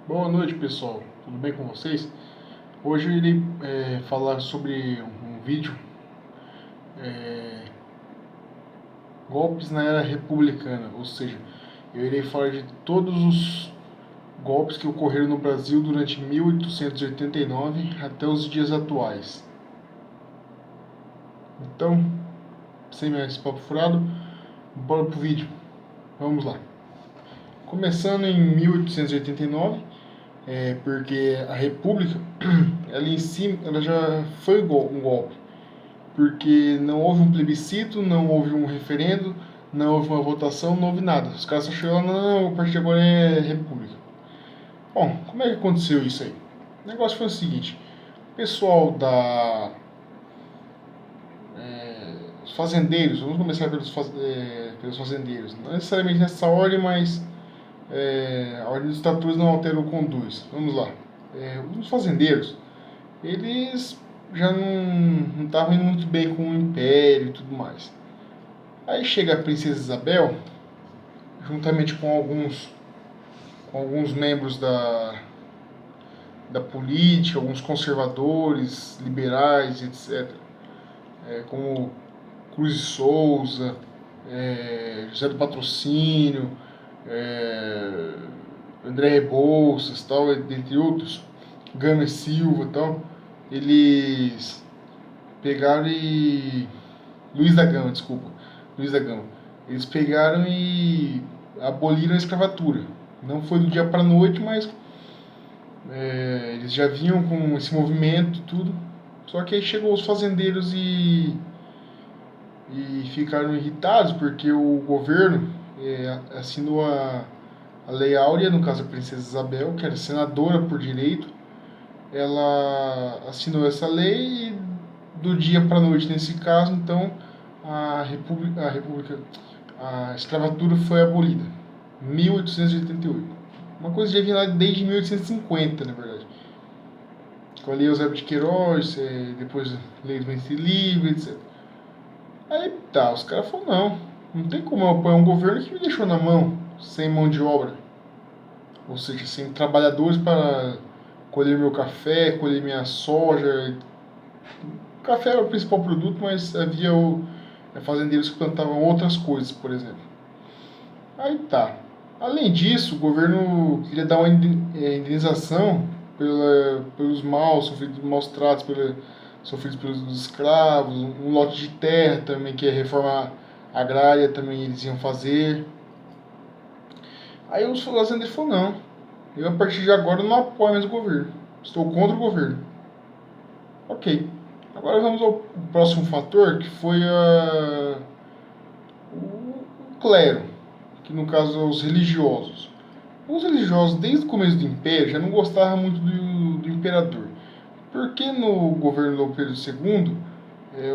Boa noite, pessoal. Tudo bem com vocês? Hoje eu irei falar sobre um vídeo, golpes na era republicana, ou seja, eu irei falar de todos os golpes que ocorreram no Brasil durante 1889 até os dias atuais. Então, sem mais papo furado, bora pro vídeo. Vamos lá. Começando em 1889, porque a República, ela em si, ela já foi um golpe, porque não houve um plebiscito, não houve um referendo, não houve uma votação, não houve nada. Os caras só chegaram, não, a partir de agora é república. Bom, como é que aconteceu isso aí? O negócio foi o seguinte, o pessoal os fazendeiros, vamos começar pelos fazendeiros, não necessariamente nessa ordem, mas a ordem dos estatutos não altera o conduz. Vamos lá. Os fazendeiros, eles já não estavam indo muito bem com o império e tudo mais. Aí chega a princesa Isabel, juntamente com alguns membros da política, alguns conservadores, liberais, etc. Como Cruz de Souza, José do Patrocínio, André Rebouças, tal, entre outros, Gama e Silva e tal. Eles pegaram e Luiz da Gama, desculpa. Luiz da Gama. Eles pegaram e aboliram a escravatura. Não foi do dia para a noite, mas eles já vinham com esse movimento tudo. Só que aí chegou os fazendeiros e ficaram irritados porque o governo assinou a Lei Áurea, no caso a Princesa Isabel, que era senadora por direito. Ela assinou essa lei e do dia para a noite, nesse caso, então a escravatura foi abolida. 1888. Uma coisa que já vinha lá desde 1850, na verdade. Com a Lei Eusébio de Queiroz, depois a Lei do Ventre Livre, etc. Aí tá, os caras falaram, não tem como eu apoiar um governo que me deixou na mão, sem mão de obra. Ou seja, sem trabalhadores para colher meu café, colher minha soja. O café era o principal produto, mas havia fazendeiros que plantavam outras coisas, por exemplo. Aí tá. Além disso, o governo queria dar uma indenização pelos maus tratos sofridos pelos escravos, um lote de terra também, que é reforma agrária, também eles iam fazer. Aí os fazendeiros falaram, não, eu a partir de agora não apoio mais o governo, estou contra o governo. Ok. Agora vamos ao próximo fator, que foi o clero, que no caso são os religiosos. Os religiosos, desde o começo do Império, já não gostavam muito do imperador. Porque no governo do Pedro II,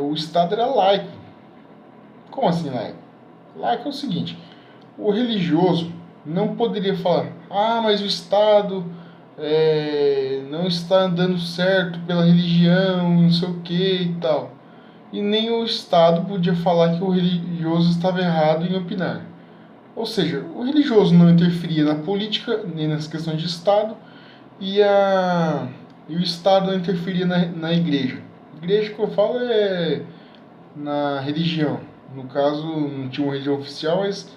o Estado era laico. Como assim laico? Laico é o seguinte, o religioso não poderia falar, mas o Estado não está andando certo pela religião, não sei o que e tal. E nem o Estado podia falar que o religioso estava errado em opinar. Ou seja, o religioso não interferia na política, nem nas questões de Estado, e, e o Estado não interferia na igreja. Igreja que eu falo é na religião. No caso, não tinha uma religião oficial, mas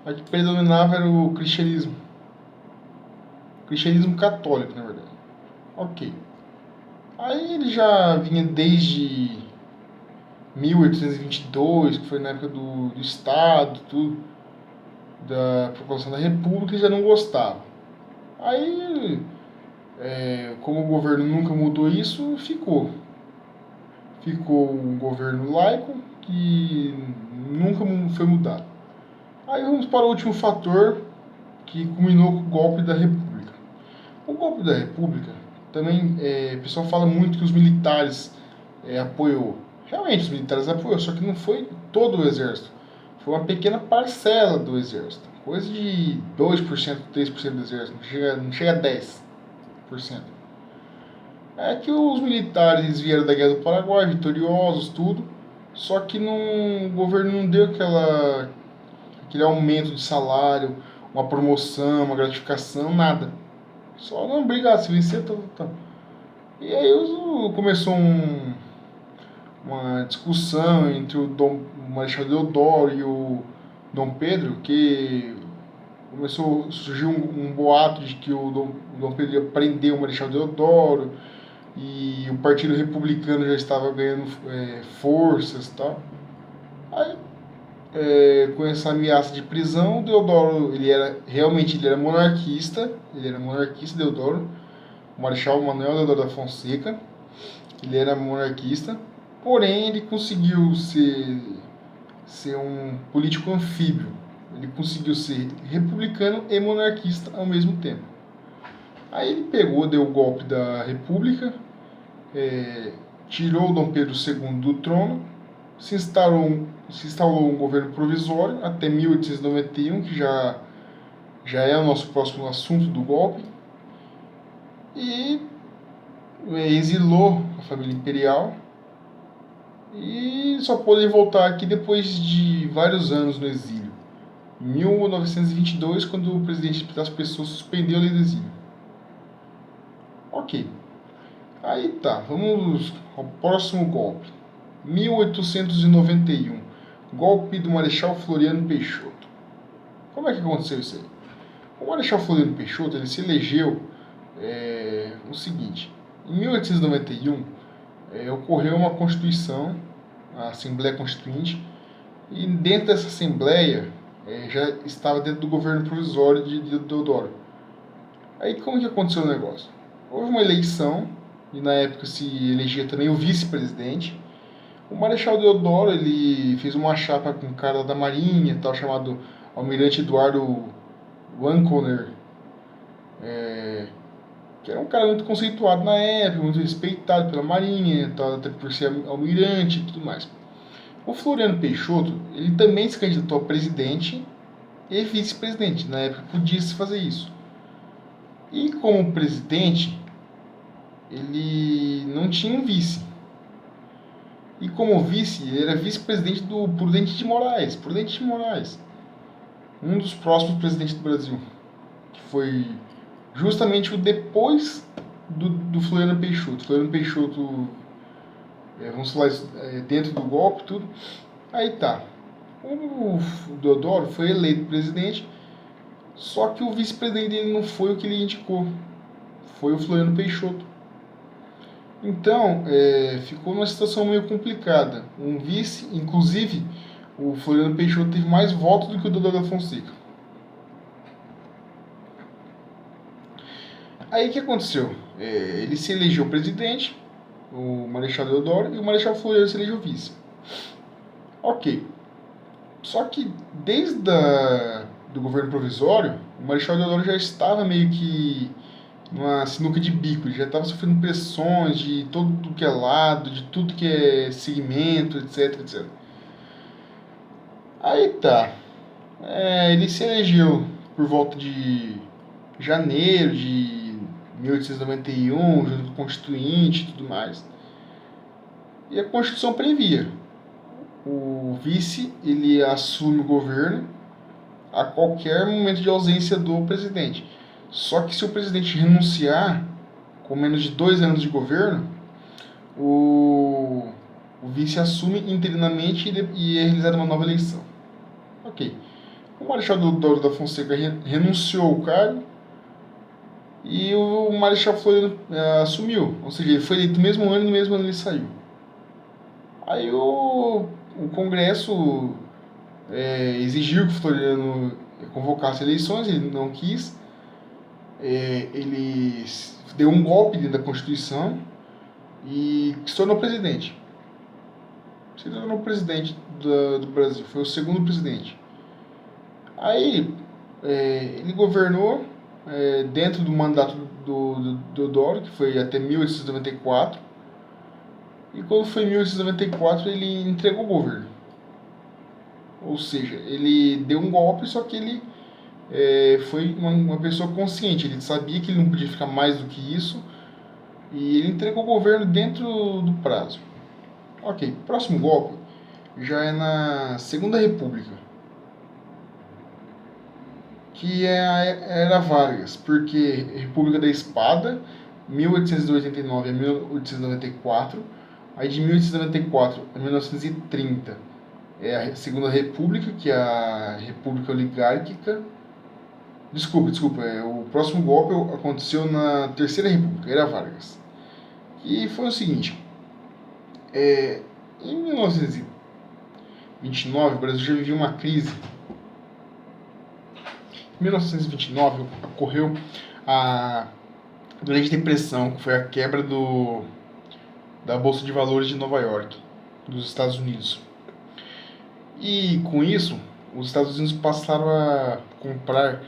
a que predominava era o cristianismo. O cristianismo católico, na verdade. Ok. Aí ele já vinha desde 1822, que foi na época do Estado, tudo, da proclamação da República, e já não gostava. Aí, como o governo nunca mudou isso, ficou um governo laico que nunca foi mudado. Aí vamos para o último fator que culminou com o golpe da República. O golpe da República também, o pessoal fala muito que os militares apoiou. Realmente os militares apoiou, só que não foi todo o exército. Foi uma pequena parcela do exército. Coisa de 2%, 3% do exército, não chega a 10%. É que os militares vieram da Guerra do Paraguai, vitoriosos, tudo, só que o governo não deu aquele aumento de salário, uma promoção, uma gratificação, nada. Só, não, obrigado, se vencer, tá. E aí começou uma discussão entre o Marechal Deodoro e o Dom Pedro, que surgiu um boato de que o Dom Pedro ia prender o Marechal Deodoro e o Partido Republicano já estava ganhando forças e tal. Aí, com essa ameaça de prisão, o Deodoro, ele era monarquista, Deodoro, o Marechal Manuel Deodoro da Fonseca, ele era monarquista, porém ele conseguiu ser um político anfíbio. Ele conseguiu ser republicano e monarquista ao mesmo tempo. Aí ele deu o golpe da República, tirou o Dom Pedro II do trono, se instalou um governo provisório até 1891, que já é o nosso próximo assunto do golpe, e exilou a família imperial e só pôde voltar aqui depois de vários anos no exílio. Em 1922, quando o presidente das pessoas suspendeu a lei do exílio. Ok. Aí tá, vamos ao próximo golpe. 1891. Golpe do Marechal Floriano Peixoto. Como é que aconteceu isso aí? O Marechal Floriano Peixoto ele se elegeu o seguinte. Em 1891 ocorreu uma Constituição, a Assembleia Constituinte, e dentro dessa Assembleia já estava dentro do governo provisório de Deodoro. Aí como que aconteceu o negócio? Houve uma eleição, e na época se elegia também o vice-presidente. O Marechal Deodoro ele fez uma chapa com um cara da Marinha, tal, chamado Almirante Eduardo Wankoner, que era um cara muito conceituado na época, muito respeitado pela Marinha, tal, até por ser almirante e tudo mais. O Floriano Peixoto ele também se candidatou a presidente e vice-presidente, na época podia se fazer isso. E como presidente, ele não tinha um vice. E como vice, ele era vice-presidente do Prudente de Moraes. Um dos próximos presidentes do Brasil. Que foi justamente o depois do Floriano Peixoto. Floriano Peixoto, vamos falar dentro do golpe, tudo. Aí tá. O Deodoro foi eleito presidente, só que o vice-presidente dele não foi o que ele indicou. Foi o Floriano Peixoto. Então, ficou numa situação meio complicada. Um vice, inclusive, o Floriano Peixoto teve mais votos do que o Deodoro da Fonseca. Aí o que aconteceu? Ele se elegeu presidente, o Marechal Deodoro, e o Marechal Floriano se elegeu vice. Ok. Só que desde do governo provisório, o Marechal Deodoro já estava meio que numa sinuca de bico, ele já estava sofrendo pressões de todo que é lado, de tudo que é segmento, etc, etc. Aí tá. Ele se elegeu por volta de janeiro de 1891, junto com o Constituinte e tudo mais. E a Constituição previa: o vice ele assume o governo a qualquer momento de ausência do presidente. Só que se o presidente renunciar com menos de 2 anos de governo, o vice assume interinamente e é realizada uma nova eleição. Ok. O Marechal Deodoro da Fonseca renunciou ao cargo e o Marechal Floriano assumiu. Ou seja, ele foi eleito no mesmo ano e no mesmo ano ele saiu. Aí o Congresso exigiu que o Floriano convocasse eleições, ele não quis. Ele deu um golpe dentro da Constituição e se tornou presidente. Se tornou presidente do Brasil, foi o segundo presidente. Aí ele governou dentro do mandato do Deodoro, que foi até 1894. E quando foi em 1894 ele entregou o governo. Ou seja, ele deu um golpe, só que ele foi uma pessoa consciente. Ele sabia que ele não podia ficar mais do que isso. E ele entregou o governo dentro do prazo. Ok, próximo golpe já é na Segunda República. que é a Era Vargas, porque República da Espada, 1889 a 1894, aí de 1894 a 1930 é a Segunda República, que é a República Oligárquica. Desculpa, o próximo golpe aconteceu na Terceira República, Era Vargas. E foi o seguinte, em 1929 o Brasil já vivia uma crise. Em 1929 ocorreu a Grande Depressão, que foi a quebra da Bolsa de Valores de Nova York, dos Estados Unidos. E com isso, os Estados Unidos passaram a comprar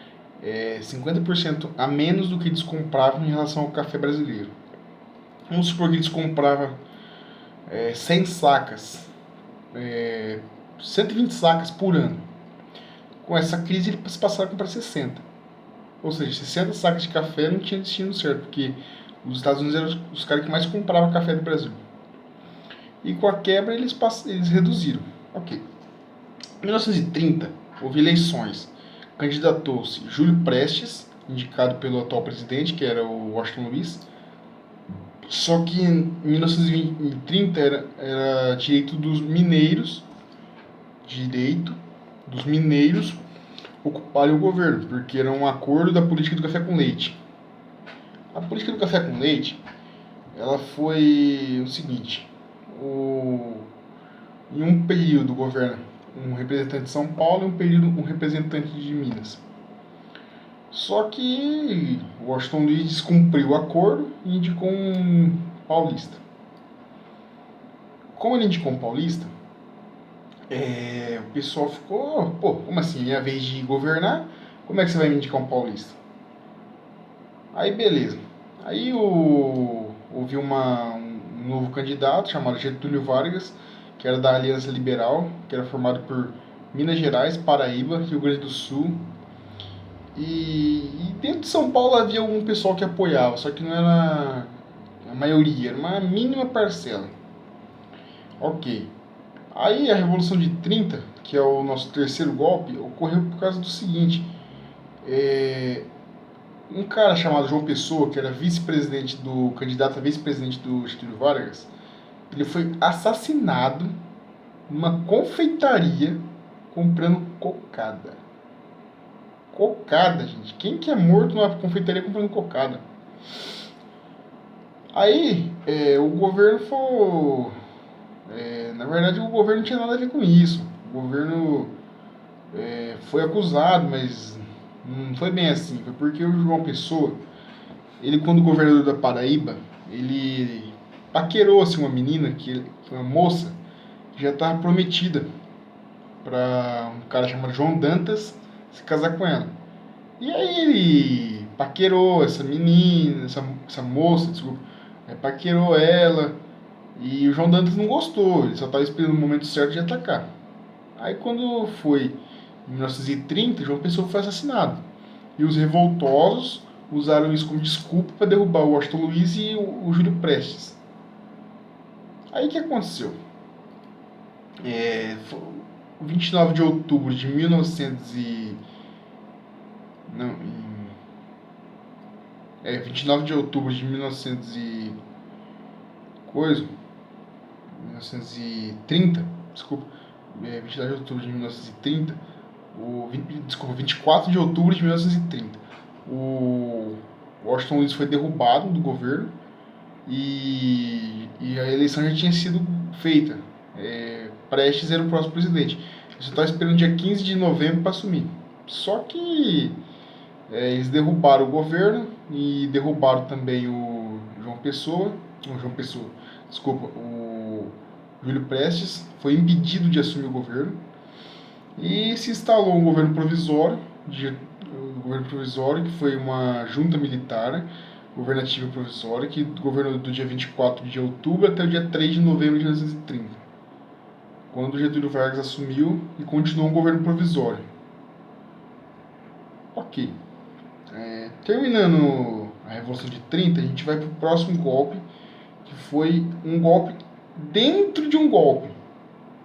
50% a menos do que eles compravam em relação ao café brasileiro. Vamos supor que eles compravam 100 sacas, 120 sacas por ano. Com essa crise, eles passaram a comprar 60. Ou seja, 60 sacas de café não tinha destino certo, porque os Estados Unidos eram os caras que mais compravam café do Brasil. E com a quebra, eles reduziram. Ok. Em 1930, houve eleições. Candidatou-se Júlio Prestes, indicado pelo atual presidente, que era o Washington Luiz. Só que em 1930 era direito dos mineiros ocuparem o governo, porque era um acordo da política do café com leite. A política do café com leite, ela foi o seguinte, em um período governa um representante de São Paulo e um período um representante de Minas. Só que Washington Luiz descumpriu o acordo e indicou um paulista. Como ele indicou um paulista, o pessoal ficou, como assim? Minha vez de governar? Como é que você vai me indicar um paulista? Aí beleza. Aí houve um novo candidato chamado Getúlio Vargas, que era da Aliança Liberal, que era formado por Minas Gerais, Paraíba, Rio Grande do Sul. E dentro de São Paulo havia algum pessoal que apoiava, só que não era a maioria, era uma mínima parcela. Ok. Aí a Revolução de 30, que é o nosso terceiro golpe, ocorreu por causa do seguinte. Um cara chamado João Pessoa, que era candidato a vice-presidente do Getúlio Vargas, ele foi assassinado numa confeitaria comprando cocada. Cocada, gente. Quem que é morto numa confeitaria comprando cocada? Aí, o governo foi... na verdade, o governo não tinha nada a ver com isso. O governo foi acusado, mas não foi bem assim. Foi porque o João Pessoa, ele, quando governador da Paraíba, ele paquerou assim, uma menina, uma moça, que já estava prometida para um cara chamado João Dantas se casar com ela. E aí ele paquerou essa menina, essa moça, desculpa, paquerou ela, e o João Dantas não gostou, ele só estava esperando o momento certo de atacar. Aí quando foi em 1930, João Pessoa foi assassinado. E os revoltosos usaram isso como desculpa para derrubar o Washington Luiz e o Júlio Prestes. Aí o que aconteceu? 29 de outubro de 29 de outubro de 1930, desculpa, 29 de outubro de 1930, 24 de outubro de 1930, o Washington Luiz foi derrubado do governo e a eleição já tinha sido feita. Prestes era o próximo presidente. Eu só estava esperando o dia 15 de novembro para assumir. Só que eles derrubaram o governo e derrubaram também o Júlio Prestes foi impedido de assumir o governo e se instalou um governo provisório, que foi uma junta militar governativa provisória que governou do dia 24 de outubro até o dia 3 de novembro de 1930, quando Getúlio Vargas assumiu e continuou um governo provisório. Ok. Terminando a Revolução de 30, a gente vai para o próximo golpe, que foi um golpe dentro de um golpe.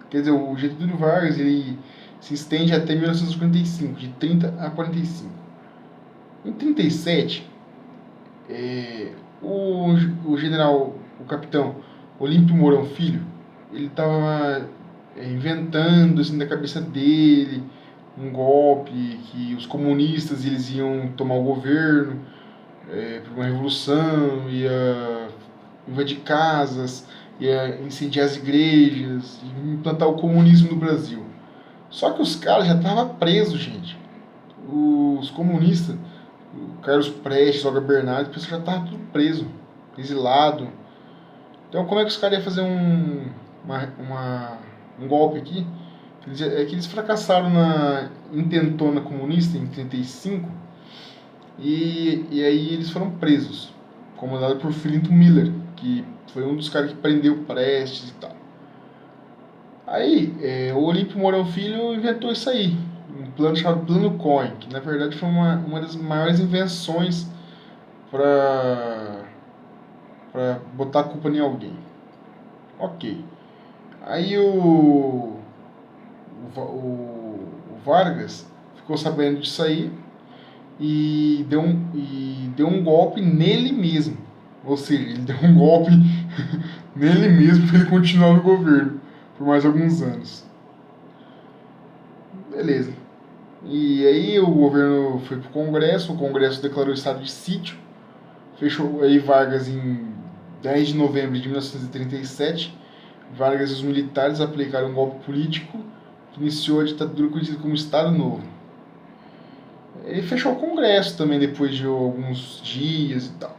Quer dizer, o Getúlio Vargas ele se estende até 1955, de 30 a 45. Em 37, o general, o capitão Olímpio Mourão Filho, ele estava inventando assim, da cabeça dele um golpe, que os comunistas eles iam tomar o governo por uma revolução, ia invadir casas, ia incendiar as igrejas, implantar o comunismo no Brasil. Só que os caras já estavam presos, gente. Os comunistas, o Carlos Prestes, o Olga Bernardes, o pessoal já estava tudo preso, exilado. Então como é que os caras iam fazer um golpe aqui? É que eles fracassaram na intentona comunista em 35 e aí eles foram presos, comandado por Filinto Miller, que foi um dos caras que prendeu Prestes e tal. Aí o Olímpio Mourão Filho inventou isso aí, um plano chamado Plano Cohen, que na verdade foi uma das maiores invenções para botar a culpa em alguém. Ok. Aí o Vargas ficou sabendo disso aí e deu um golpe nele mesmo. Ou seja, ele deu um golpe nele mesmo para ele continuar no governo por mais alguns anos. Beleza. E aí o governo foi pro Congresso, o Congresso declarou estado de sítio, fechou aí Vargas em 10 de novembro de 1937. Vargas e os militares aplicaram um golpe político que iniciou a ditadura conhecida como Estado Novo. Ele fechou o Congresso também depois de alguns dias e tal.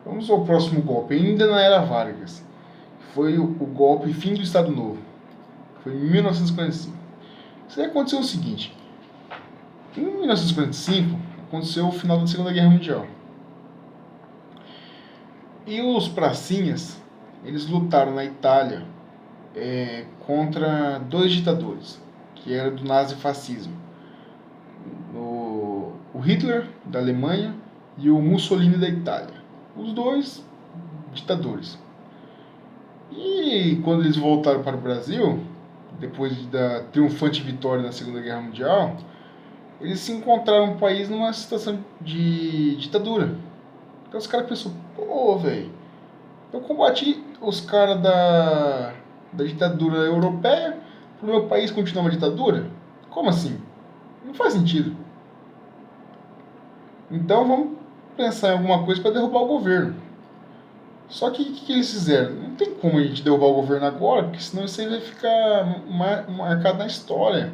Vamos ao próximo golpe, ainda na era Vargas. Foi o golpe fim do Estado Novo. Foi em 1945. Isso aí aconteceu o seguinte. Em 1945, aconteceu o final da Segunda Guerra Mundial. E os pracinhas, eles lutaram na Itália contra dois ditadores, que eram do nazifascismo. O Hitler, da Alemanha, e o Mussolini, da Itália. Os dois ditadores. E quando eles voltaram para o Brasil, depois da triunfante vitória na Segunda Guerra Mundial, eles se encontraram no país numa situação de ditadura. Então os caras pensaram, pô, velho, eu combati os caras da ditadura europeia pro meu país continuar uma ditadura? Como assim? Não faz sentido. Então vamos pensar em alguma coisa para derrubar o governo. Só que o que eles fizeram? Não tem como a gente derrubar o governo agora, porque senão isso aí vai ficar marcado na história.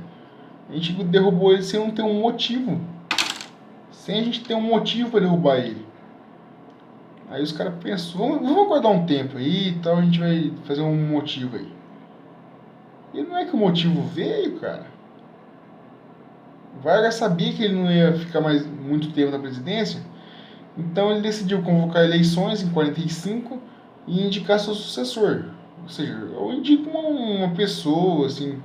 A gente derrubou ele sem não ter um motivo. Sem a gente ter um motivo para derrubar ele. Aí os caras pensam, vamos aguardar um tempo aí e tal, a gente vai fazer um motivo aí. E não é que o motivo veio, cara. Vargas sabia que ele não ia ficar mais muito tempo na presidência, então ele decidiu convocar eleições em 45 e indicar seu sucessor. Ou seja, eu indico uma pessoa assim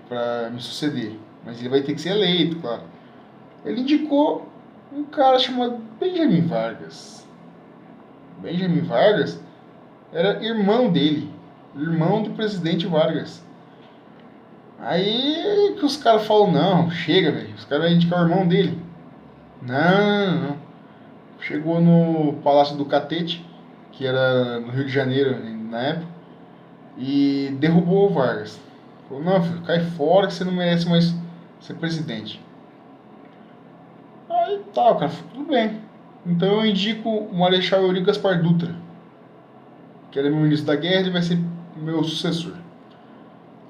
para me suceder, mas ele vai ter que ser eleito, claro. Ele indicou um cara chamado Benjamin Vargas. Benjamin Vargas era irmão dele, irmão do presidente Vargas. Aí que os caras falam, não, chega, velho, os caras vão indicar o irmão dele. Não. Chegou no Palácio do Catete, que era no Rio de Janeiro na época, e derrubou o Vargas. Falou, não, filho, cai fora que você não merece mais ser presidente. Aí tá, o cara falou, tudo bem. Então eu indico o Marechal Eurico Gaspar Dutra, que era meu ministro da guerra, ele vai ser meu sucessor.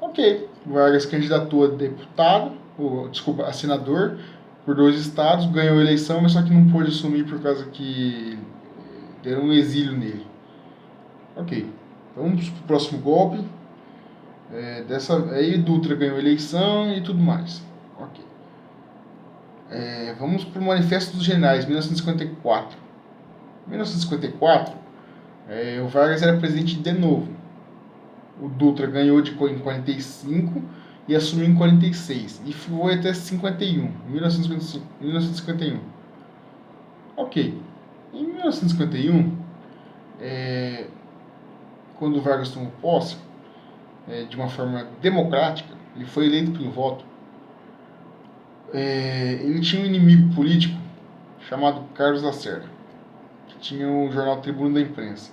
Ok, Vargas candidatou a deputado, a senador, por 2 estados, ganhou a eleição, mas só que não pôde assumir por causa que deram um exílio nele. Ok, vamos pro próximo golpe. Aí Dutra ganhou a eleição e tudo mais. Ok. Vamos pro Manifesto dos Generais, 1954. Em 1954, o Vargas era presidente de novo. O Dutra ganhou em 45 e assumiu em 46. E foi até 51, 1951. Ok. Em 1951, quando o Vargas tomou posse, de uma forma democrática, ele foi eleito pelo voto. Ele tinha um inimigo político chamado Carlos Lacerda, que tinha o jornal Tribuna da Imprensa.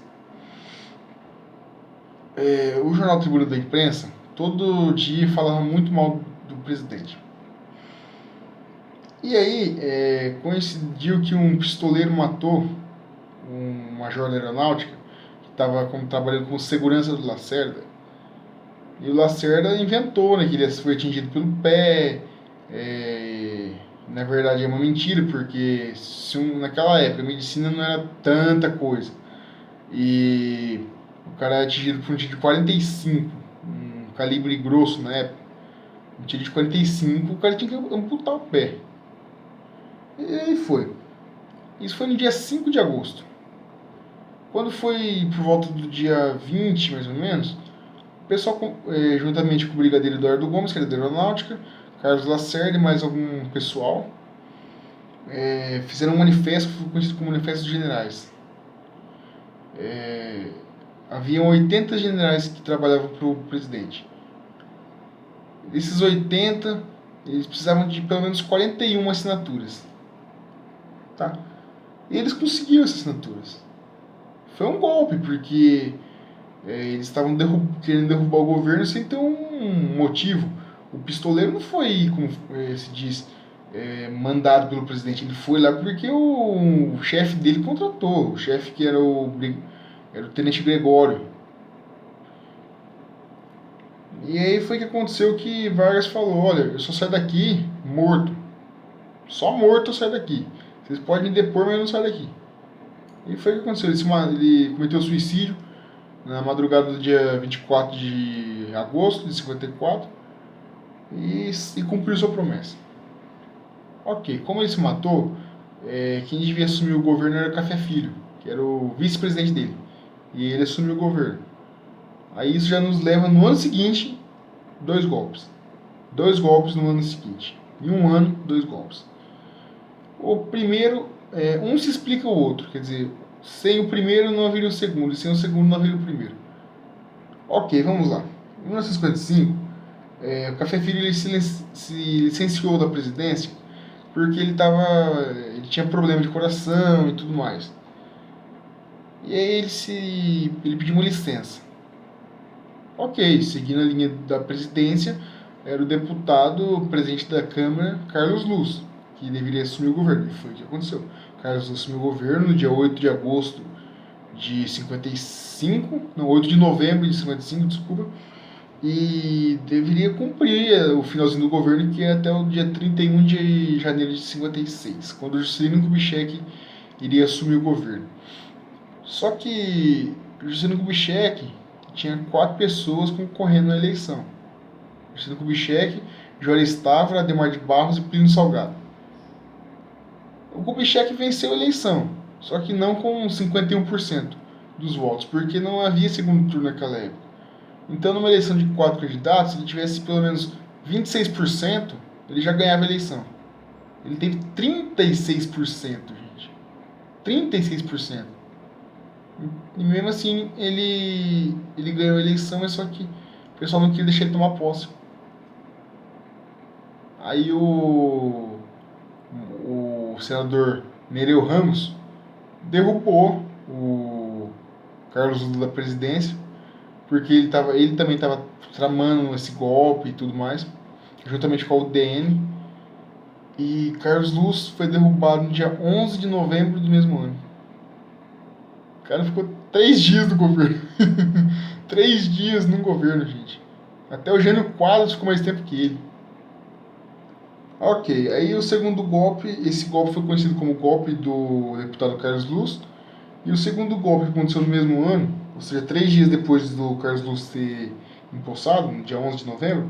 O jornal Tribuna da Imprensa todo dia falava muito mal do presidente. E aí coincidiu que um pistoleiro matou um major da aeronáutica que estava trabalhando como segurança do Lacerda. E o Lacerda inventou, né, que ele foi atingido pelo pé. Na verdade é uma mentira, porque naquela época a medicina não era tanta coisa. E o cara é atingido por um tiro de 45, um calibre grosso na época. Um tiro de 45, o cara tinha que amputar o pé. E aí foi. Isso foi no dia 5 de agosto. Quando foi por volta do dia 20, mais ou menos, o pessoal, juntamente com o brigadeiro Eduardo Gomes, que era da aeronáutica, Carlos Lacerda e mais algum pessoal, fizeram um manifesto que foi conhecido como Manifesto dos Generais. Haviam 80 generais que trabalhavam para o presidente. Desses 80, eles precisavam de pelo menos 41 assinaturas. Tá? E eles conseguiram essas assinaturas. Foi um golpe, porque eles estavam querendo derrubar o governo sem ter um motivo. O pistoleiro não foi, como se diz, mandado pelo presidente. Ele foi lá porque o chefe dele contratou. O chefe que era o tenente Gregório. E aí foi que aconteceu que Vargas falou: olha, eu só saio daqui morto. Só morto eu saio daqui. Vocês podem me depor, mas eu não saio daqui. E foi o que aconteceu. Ele cometeu suicídio na madrugada do dia 24 de agosto de 54 e cumpriu sua promessa. Ok, como ele se matou, quem devia assumir o governo era o Café Filho, que era o vice-presidente dele. E ele assumiu o governo. Aí isso já nos leva no ano seguinte, 2 golpes. 2 golpes no ano seguinte. Em um ano, 2 golpes. O primeiro, um se explica o outro. Quer dizer, sem o primeiro não haveria o segundo, e sem o segundo não haveria o primeiro. Ok, vamos lá. Em 1955, o Café Filho ele se licenciou da presidência porque ele tinha problema de coração e tudo mais. E aí ele pediu uma licença. Ok, seguindo a linha da presidência, era o deputado presidente da Câmara, Carlos Luz, que deveria assumir o governo. E foi o que aconteceu. Carlos Luz assumiu o governo no dia 8 de agosto de 55, não, 8 de novembro de 55, desculpa, e deveria cumprir o finalzinho do governo, que é até o dia 31 de janeiro de 56, quando o Juscelino Kubitschek iria assumir o governo. Só que o Juscelino Kubitschek tinha 4 pessoas concorrendo na eleição: Juscelino Kubitschek, Juarez Távora, Adhemar de Barros e Plínio Salgado. O Kubitschek venceu a eleição, só que não com 51% dos votos, porque não havia segundo turno naquela época. Então, numa eleição de 4 candidatos, se ele tivesse pelo menos 26%, ele já ganhava a eleição. Ele teve 36%, gente. 36%. E mesmo assim, ele ganhou a eleição, mas só que o pessoal não queria deixar ele tomar posse. Aí o senador Nereu Ramos derrubou o Carlos Lula da presidência, porque ele também estava tramando esse golpe e tudo mais, juntamente com a UDN. E Carlos Luz foi derrubado no dia 11 de novembro do mesmo ano. O cara ficou 3 dias no governo. 3 dias no governo, gente. Até o Jânio Quadros ficou mais tempo que ele. Ok, aí o segundo golpe, esse golpe foi conhecido como golpe do deputado Carlos Luz. E o segundo golpe que aconteceu no mesmo ano, ou seja, 3 dias depois do Carlos Luz ser empossado, no dia 11 de novembro,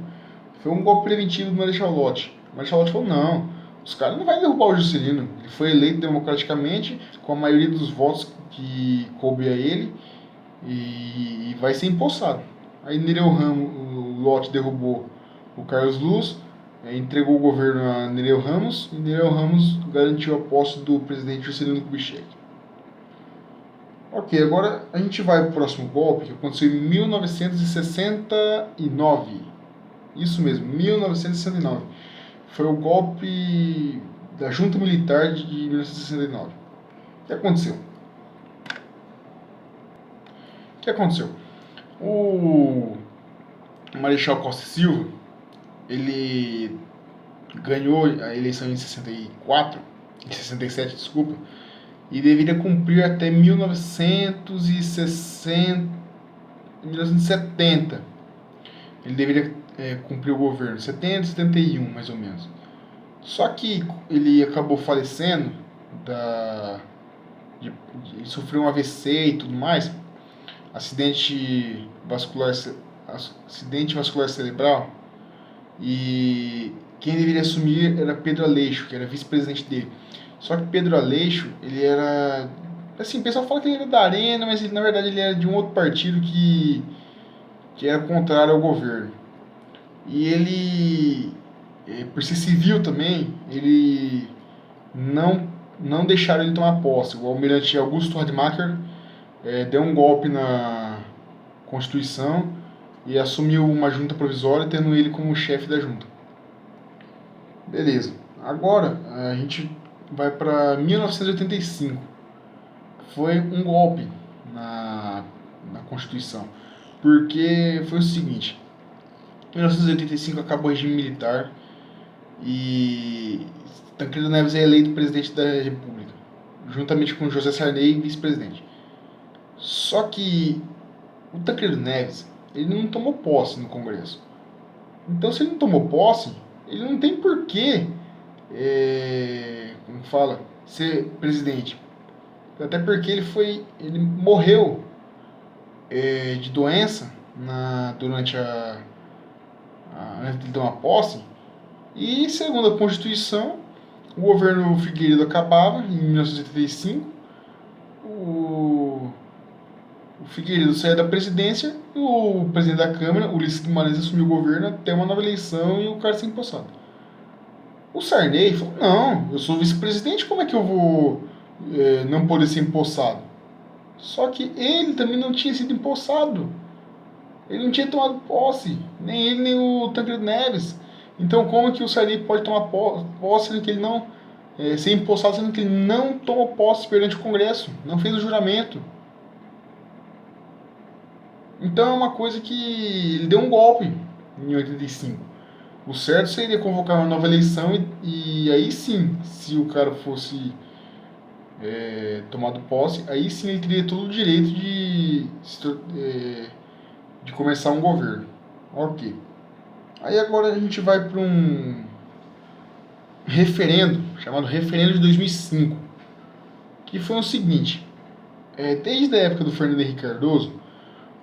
foi um golpe preventivo do Marechal Lott. O Marechal Lott falou: não, os caras não vão derrubar o Juscelino. Ele foi eleito democraticamente, com a maioria dos votos que coube a ele, e vai ser empossado. Aí Nereu Ramos, o Lott derrubou o Carlos Luz, entregou o governo a Nereu Ramos, e Nereu Ramos garantiu a posse do presidente Juscelino Kubitschek. Ok, agora a gente vai para o próximo golpe, que aconteceu em 1969. Isso mesmo, 1969. Foi o golpe da junta militar de 1969. O que aconteceu? O que aconteceu? O Marechal Costa e Silva, ele ganhou a eleição em 64, em 67, desculpa, e deveria cumprir até 1970. Ele deveria cumprir o governo, 70, 71 mais ou menos. Só que ele acabou falecendo, ele sofreu um AVC e tudo mais, acidente vascular, acidente vascular cerebral, e quem deveria assumir era Pedro Aleixo, que era vice-presidente dele. Só que Pedro Aleixo, ele era... Assim, o pessoal fala que ele era da Arena, mas ele, na verdade ele era de um outro partido que era contrário ao governo. E ele, por ser civil também, ele não deixaram ele tomar posse. O almirante Augusto Rademacher deu um golpe na Constituição e assumiu uma junta provisória, tendo ele como chefe da junta. Beleza. Agora a gente vai para 1985. Foi um golpe na Constituição. Porque foi o seguinte: em 1985 acabou o regime militar e Tancredo Neves é eleito presidente da República, juntamente com José Sarney, vice-presidente. Só que o Tancredo Neves, ele não tomou posse no Congresso. Então, se ele não tomou posse, ele não tem porquê, como fala, ser presidente. Até porque ele morreu de doença durante antes de tomar posse. E segundo a Constituição, o governo Figueiredo acabava em 1985. O Figueiredo saía da presidência e o presidente da Câmara, Ulisses Guimarães, assumiu o governo até uma nova eleição e o cara ser empossado. O Sarney falou: não, eu sou vice-presidente, como é que eu vou não poder ser empossado? Só que ele também não tinha sido empossado. Ele não tinha tomado posse, nem ele nem o Tancredo Neves. Então como que o Sarney pode tomar posse sendo que ele não ser empossado, sendo que ele não tomou posse perante o Congresso, não fez o juramento? Então é uma coisa que ele deu um golpe em 85. O certo seria convocar uma nova eleição e aí sim, se o cara fosse tomado posse, aí sim ele teria todo o direito de começar um governo. Ok. Aí agora a gente vai para um referendo, chamado Referendo de 2005, que foi o seguinte: desde a época do Fernando Henrique Cardoso,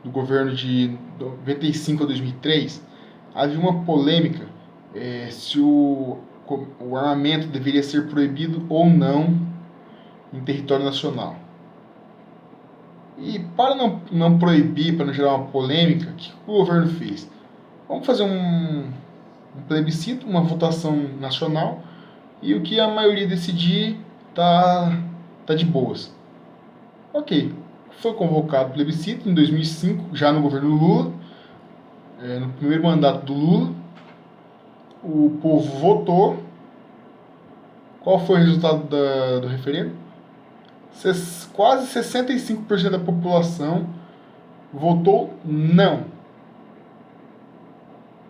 do governo de 95 a 2003, havia uma polêmica se o armamento deveria ser proibido ou não em território nacional. E para não proibir, para não gerar uma polêmica, o que o governo fez? Vamos fazer um plebiscito, uma votação nacional, e o que a maioria decidir tá de boas. Ok, foi convocado o plebiscito em 2005, já no governo Lula, no primeiro mandato do Lula. O povo votou. Qual foi o resultado do referendo? Quase 65% da população votou não.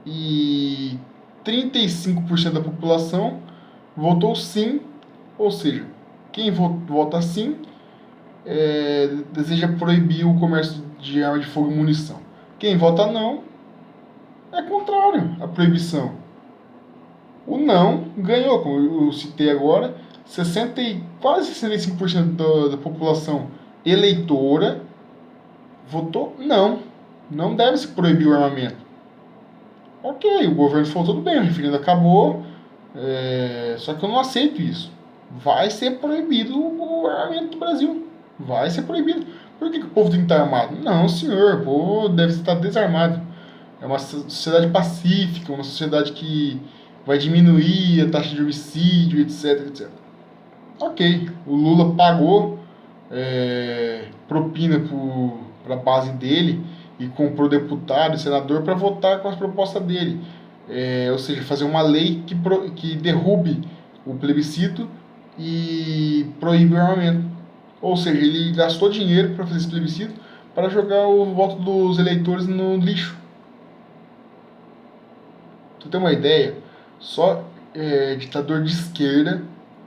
E 35% da população votou sim, ou seja, quem vota sim deseja proibir o comércio de arma de fogo e munição. Quem vota não é contrário à proibição. O não ganhou, como eu citei agora, quase 65% da população eleitora votou não. Não deve se proibir o armamento. Ok, o governo falou: tudo bem, o referendo acabou, só que eu não aceito isso. Vai ser proibido o armamento do Brasil. Vai ser proibido. Por que o povo tem que estar armado? Não, senhor, o povo deve estar desarmado. É uma sociedade pacífica, uma sociedade que vai diminuir a taxa de homicídio, etc, etc. Ok, o Lula pagou propina para a base dele e comprou deputado e senador para votar com as propostas dele. ou seja, fazer uma lei que derrube o plebiscito e proíbe o armamento. Ou seja, ele gastou dinheiro para fazer esse plebiscito para jogar o voto dos eleitores no lixo. Tu tem uma ideia? Só ditador de esquerda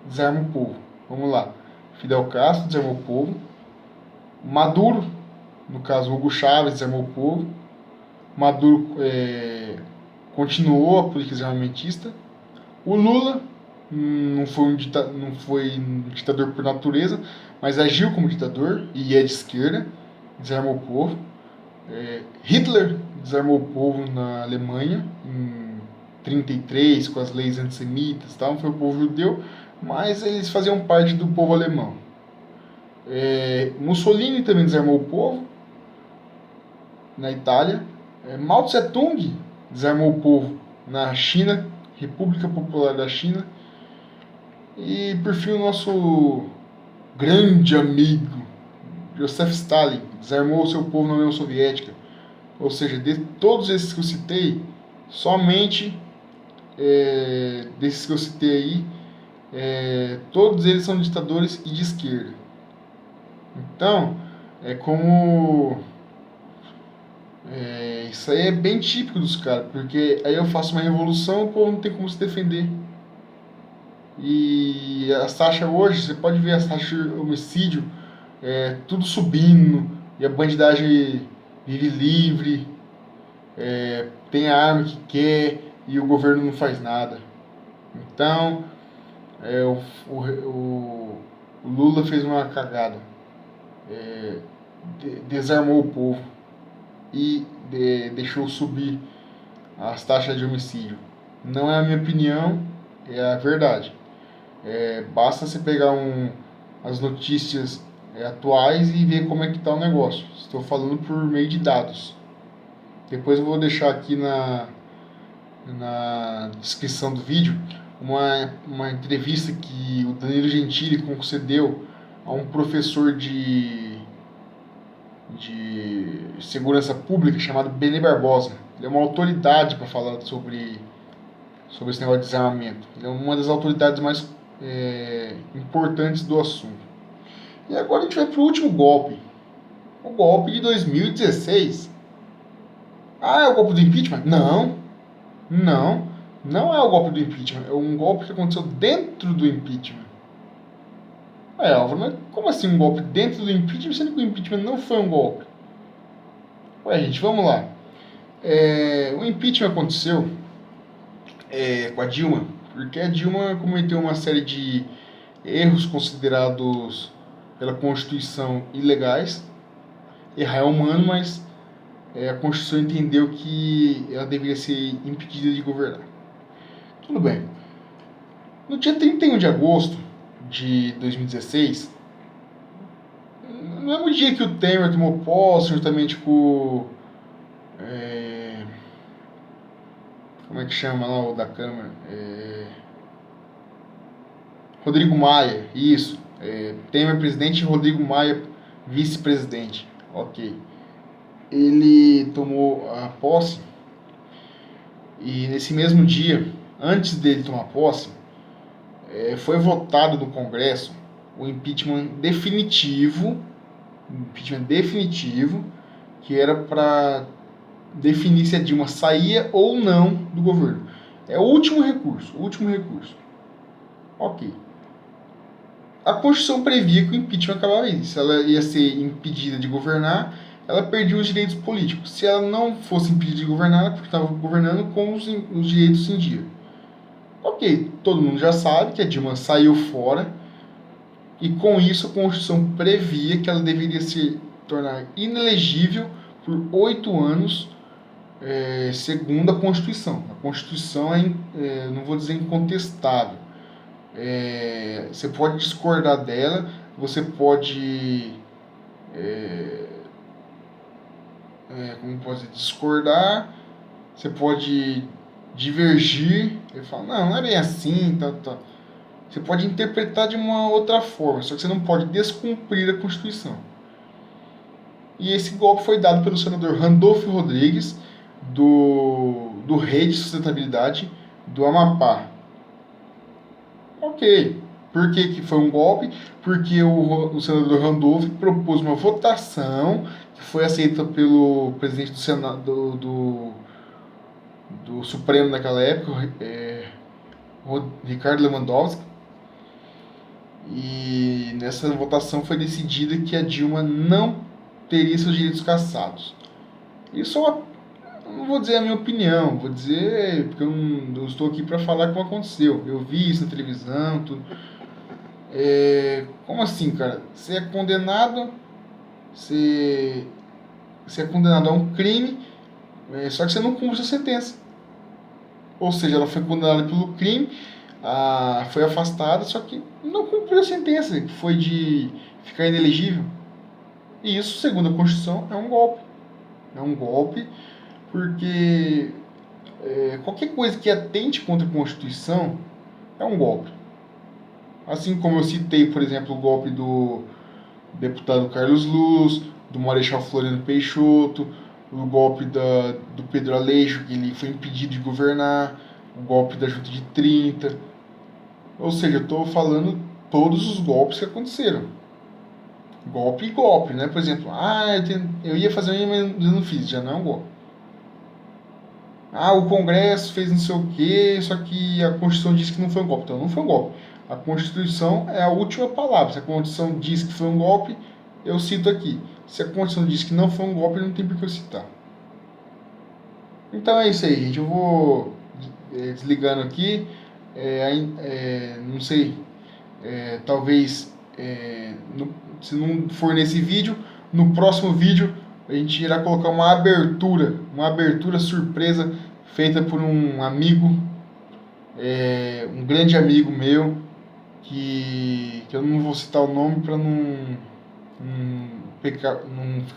desarma o povo. Vamos lá. Fidel Castro desarmou o povo. Maduro, no caso Hugo Chávez, desarmou o povo. Maduro continuou a política desarmamentista. O Lula não foi um ditador por natureza, mas agiu como ditador e é de esquerda, desarmou o povo. Hitler desarmou o povo na Alemanha em 33 com as leis antissemitas, tal. Não foi o povo judeu, mas eles faziam parte do povo alemão. Mussolini também desarmou o povo na Itália. Mao Tse Tung desarmou o povo na China, República Popular da China. E por fim o nosso grande amigo Joseph Stalin desarmou o seu povo na União Soviética. Ou seja, de todos esses que eu citei, somente desses que eu citei aí, todos eles são ditadores e de esquerda. Então, isso aí é bem típico dos caras, porque aí eu faço uma revolução e o povo não tem como se defender. E as taxas hoje, você pode ver as taxas de homicídio, tudo subindo, e a bandidagem vive livre, tem a arma que quer e o governo não faz nada. Então, o Lula fez uma cagada, desarmou o povo e deixou subir as taxas de homicídio. Não é a minha opinião, é a verdade. Basta você pegar as notícias atuais e ver como é que está o negócio. Estou falando por meio de dados. Depois eu vou deixar aqui na descrição do vídeo uma entrevista que o Danilo Gentili concedeu a um professor de segurança pública chamado Benê Barbosa. Ele é uma autoridade para falar sobre esse negócio de desarmamento. Ele é uma das autoridades mais importantes do assunto. E agora a gente vai para o último golpe. O golpe de 2016. É o golpe do impeachment? Não é o golpe do impeachment. É um golpe que aconteceu dentro do impeachment. Álvaro, mas como assim um golpe dentro do impeachment, sendo que o impeachment não foi um golpe? Gente, vamos lá. O impeachment aconteceu com a Dilma, porque a Dilma cometeu uma série de erros considerados pela Constituição ilegais. Errar é humano, mas a Constituição entendeu que ela deveria ser impedida de governar. Tudo bem. No dia 31 de agosto de 2016, no mesmo dia que o Temer tomou posse, juntamente com como é que chama lá o da Câmara? Rodrigo Maia, isso. Temer presidente e Rodrigo Maia vice-presidente. Ok. Ele tomou a posse e nesse mesmo dia, antes dele tomar posse, foi votado no Congresso o impeachment definitivo, que era para definir se a Dilma saía ou não do governo. É o último recurso. Ok. A Constituição previa que o impeachment acabava aí. Se ela ia ser impedida de governar, ela perdia os direitos políticos. Se ela não fosse impedida de governar, ela estava governando com os direitos em dia. Ok, todo mundo já sabe que a Dilma saiu fora e com isso a Constituição previa que ela deveria se tornar inelegível por 8 anos, segundo a Constituição. A Constituição não vou dizer incontestável. Você pode discordar dela, você pode discordar, você pode divergir, ele fala, não é bem assim, tá. Você pode interpretar de uma outra forma, só que você não pode descumprir a Constituição. E esse golpe foi dado pelo senador Randolfo Rodrigues, do rei de sustentabilidade do Amapá. Ok. Por que foi um golpe? Porque o senador Randolph propôs uma votação que foi aceita pelo presidente do Senado, do Supremo naquela época, Ricardo Lewandowski. E nessa votação foi decidida que a Dilma não teria seus direitos cassados. Isso não vou dizer a minha opinião, vou dizer porque eu estou aqui para falar como aconteceu. Eu vi isso na televisão, tudo. Como assim, cara? Você é condenado, você é condenado a um crime, só que você não cumpre a sentença. Ou seja, ela foi condenada pelo crime, foi afastada, só que não cumpriu a sentença, que foi de ficar inelegível. E isso, segundo a Constituição, é um golpe. É um golpe porque qualquer coisa que atente contra a Constituição é um golpe. Assim como eu citei, por exemplo, o golpe do deputado Carlos Luz, do Marechal Floriano Peixoto, o golpe do Pedro Aleixo, que ele foi impedido de governar, o golpe da Junta de 30. Ou seja, eu estou falando todos os golpes que aconteceram. Golpe e golpe, né? Por exemplo, eu ia fazer um mas eu não fiz, já não é um golpe. O Congresso fez não sei o quê, só que a Constituição disse que não foi um golpe. Então não foi um golpe. A Constituição é a última palavra. Se a Constituição diz que foi um golpe, eu cito aqui. Se a Constituição diz que não foi um golpe, não tem por que eu citar. Então é isso aí, gente. Eu vou desligando aqui. Não sei, talvez se não for nesse vídeo, no próximo vídeo a gente irá colocar uma abertura surpresa feita por um amigo, um grande amigo meu, que eu não vou citar o nome para não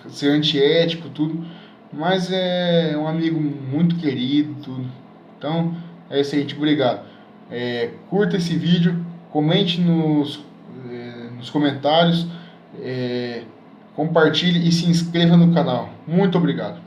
ser antiético, tudo, mas é um amigo muito querido, tudo. Então é isso aí, gente. Obrigado. Curta esse vídeo, comente nos comentários, compartilhe e se inscreva no canal. Muito obrigado.